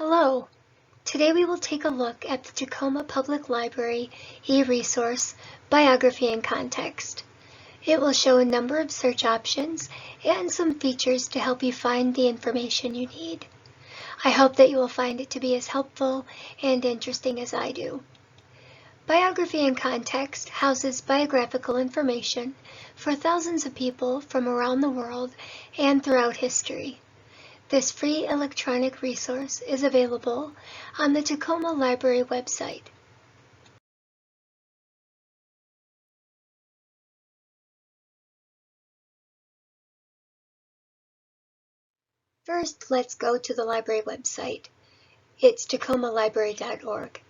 Hello! Today we will take a look at the Tacoma Public Library eResource, Biography in Context. It will show a number of search options and some features to help you find the information you need. I hope that you will find it to be as helpful and interesting as I do. Biography in Context houses biographical information for thousands of people from around the world and throughout history. This free electronic resource is available on the Tacoma Library website. First, let's go to the library website. It's tacomalibrary.org.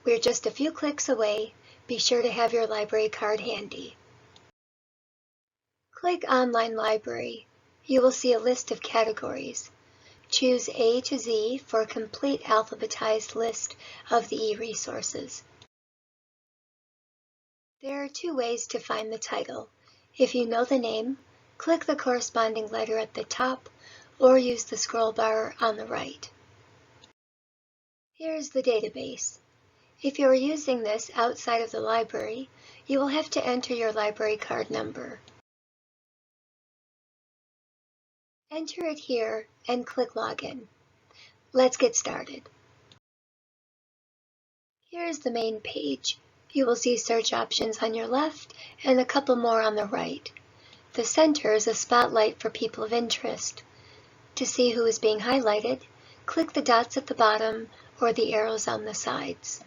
We're just a few clicks away. Be sure to have your library card handy. Click Online Library. You will see a list of categories. Choose A to Z for a complete alphabetized list of the eResources. There are two ways to find the title. If you know the name, click the corresponding letter at the top or use the scroll bar on the right. Here's the database. If you are using this outside of the library, you will have to enter your library card number. Enter it here and click Login. Let's get started. Here's the main page. You will see search options on your left and a couple more on the right. The center is a spotlight for people of interest. To see who is being highlighted, click the dots at the bottom or the arrows on the sides.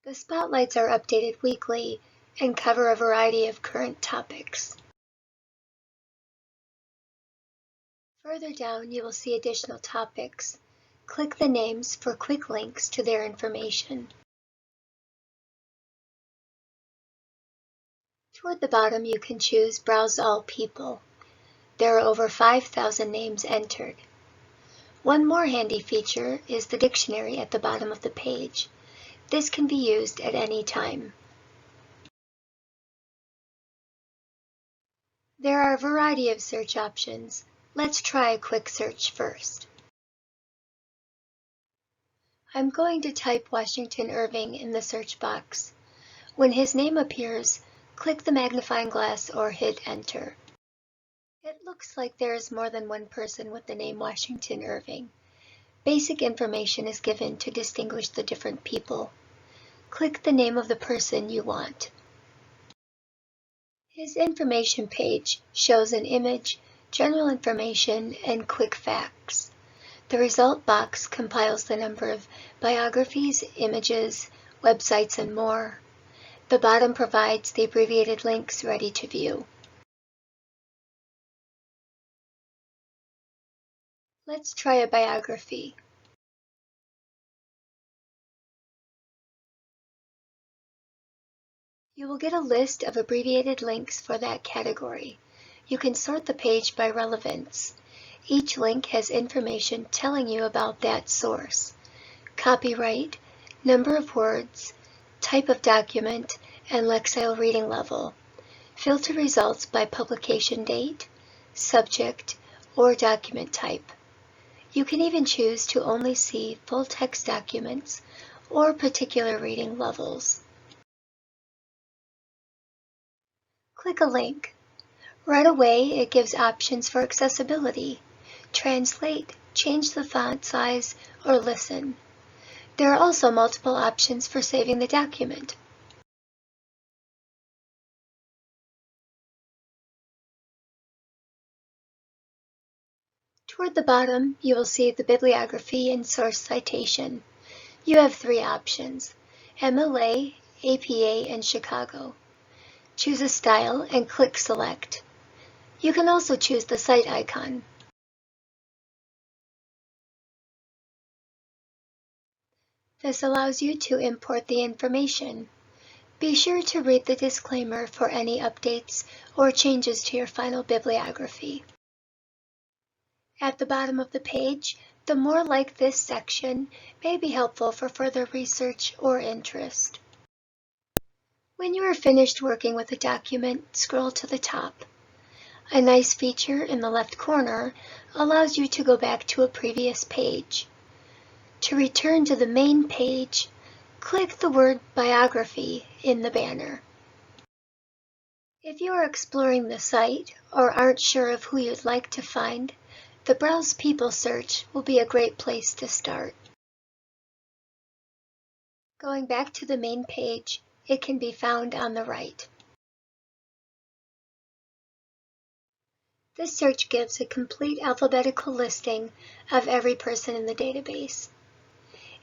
The spotlights are updated weekly and cover a variety of current topics. Further down, you will see additional topics. Click the names for quick links to their information. Toward the bottom, you can choose Browse All People. There are over 5,000 names entered. One more handy feature is the dictionary at the bottom of the page. This can be used at any time. There are a variety of search options. Let's try a quick search first. I'm going to type Washington Irving in the search box. When his name appears, click the magnifying glass or hit Enter. It looks like there is more than one person with the name Washington Irving. Basic information is given to distinguish the different people. Click the name of the person you want. His information page shows an image, general information, and quick facts. The result box compiles the number of biographies, images, websites, and more. The bottom provides the abbreviated links ready to view. Let's try a biography. You will get a list of abbreviated links for that category. You can sort the page by relevance. Each link has information telling you about that source: copyright, number of words, type of document, and Lexile reading level. Filter results by publication date, subject, or document type. You can even choose to only see full text documents or particular reading levels. Click a link. Right away, it gives options for accessibility. Translate, change the font size, or listen. There are also multiple options for saving the document. Toward the bottom, you will see the bibliography and source citation. You have three options: MLA, APA, and Chicago. Choose a style and click Select. You can also choose the cite icon. This allows you to import the information. Be sure to read the disclaimer for any updates or changes to your final bibliography. At the bottom of the page, the More Like This section may be helpful for further research or interest. When you are finished working with a document, scroll to the top. A nice feature in the left corner allows you to go back to a previous page. To return to the main page, click the word Biography in the banner. If you are exploring the site or aren't sure of who you'd like to find, the Browse People search will be a great place to start. Going back to the main page, it can be found on the right. This search gives a complete alphabetical listing of every person in the database.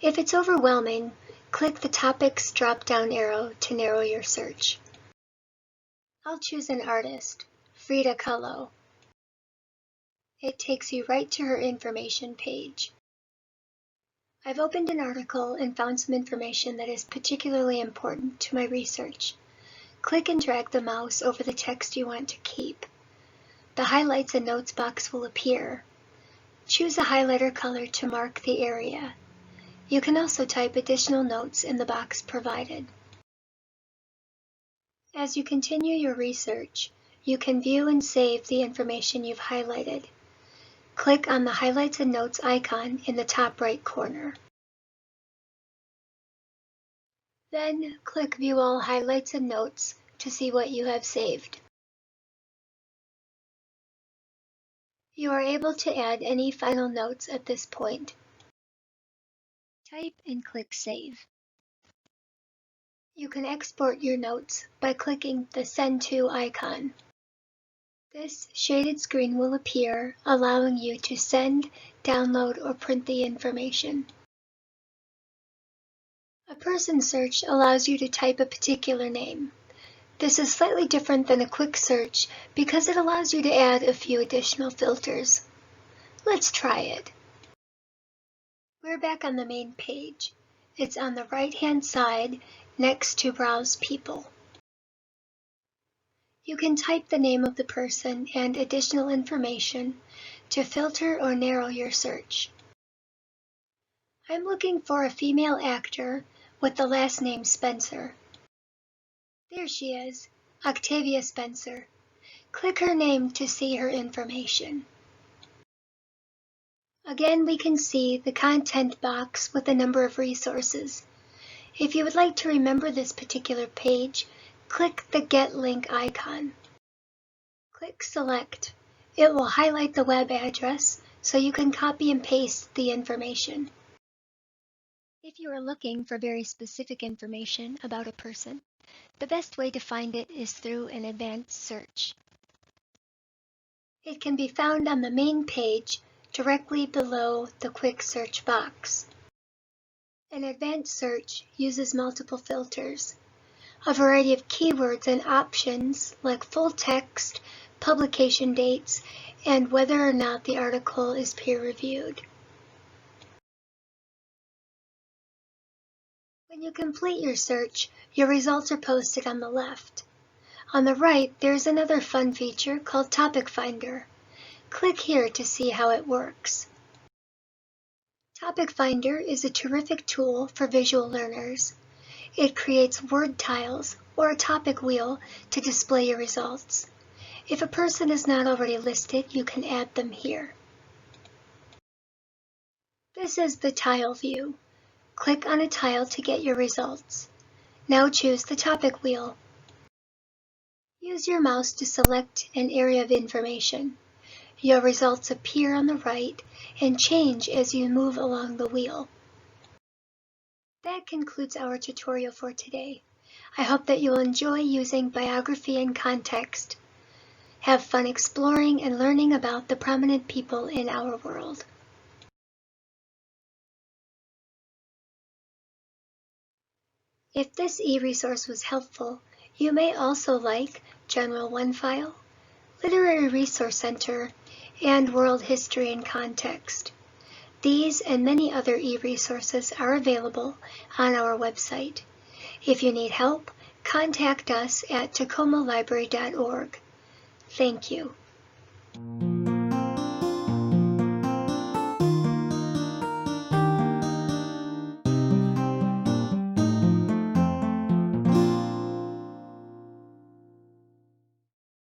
If it's overwhelming, click the Topics drop-down arrow to narrow your search. I'll choose an artist, Frida Kahlo. It takes you right to her information page. I've opened an article and found some information that is particularly important to my research. Click and drag the mouse over the text you want to keep. The Highlights and Notes box will appear. Choose a highlighter color to mark the area. You can also type additional notes in the box provided. As you continue your research, you can view and save the information you've highlighted. Click on the Highlights and Notes icon in the top right corner. Then click View All Highlights and Notes to see what you have saved. You are able to add any final notes at this point. Type and click Save. You can export your notes by clicking the Send To icon. This shaded screen will appear, allowing you to send, download, or print the information. A person search allows you to type a particular name. This is slightly different than a quick search because it allows you to add a few additional filters. Let's try it. We're back on the main page. It's on the right-hand side next to Browse People. You can type the name of the person and additional information to filter or narrow your search. I'm looking for a female actor with the last name Spencer. There she is, Octavia Spencer. Click her name to see her information. Again, we can see the content box with a number of resources. If you would like to remember this particular page, click the Get Link icon. Click Select. It will highlight the web address so you can copy and paste the information. If you are looking for very specific information about a person, the best way to find it is through an advanced search. It can be found on the main page directly below the quick search box. An advanced search uses multiple filters, a variety of keywords and options like full text, publication dates, and whether or not the article is peer-reviewed. When you complete your search, your results are posted on the left. On the right, there's another fun feature called Topic Finder. Click here to see how it works. Topic Finder is a terrific tool for visual learners. It creates word tiles or a topic wheel to display your results. If a person is not already listed, you can add them here. This is the tile view. Click on a tile to get your results. Now choose the topic wheel. Use your mouse to select an area of information. Your results appear on the right and change as you move along the wheel. That concludes our tutorial for today. I hope that you will enjoy using biography and context. Have fun exploring and learning about the prominent people in our world. If this eResource was helpful, you may also like General One File, Literary Resource Center, and World History and Context. These and many other eResources are available on our website. If you need help, contact us at tacomalibrary.org. Thank you.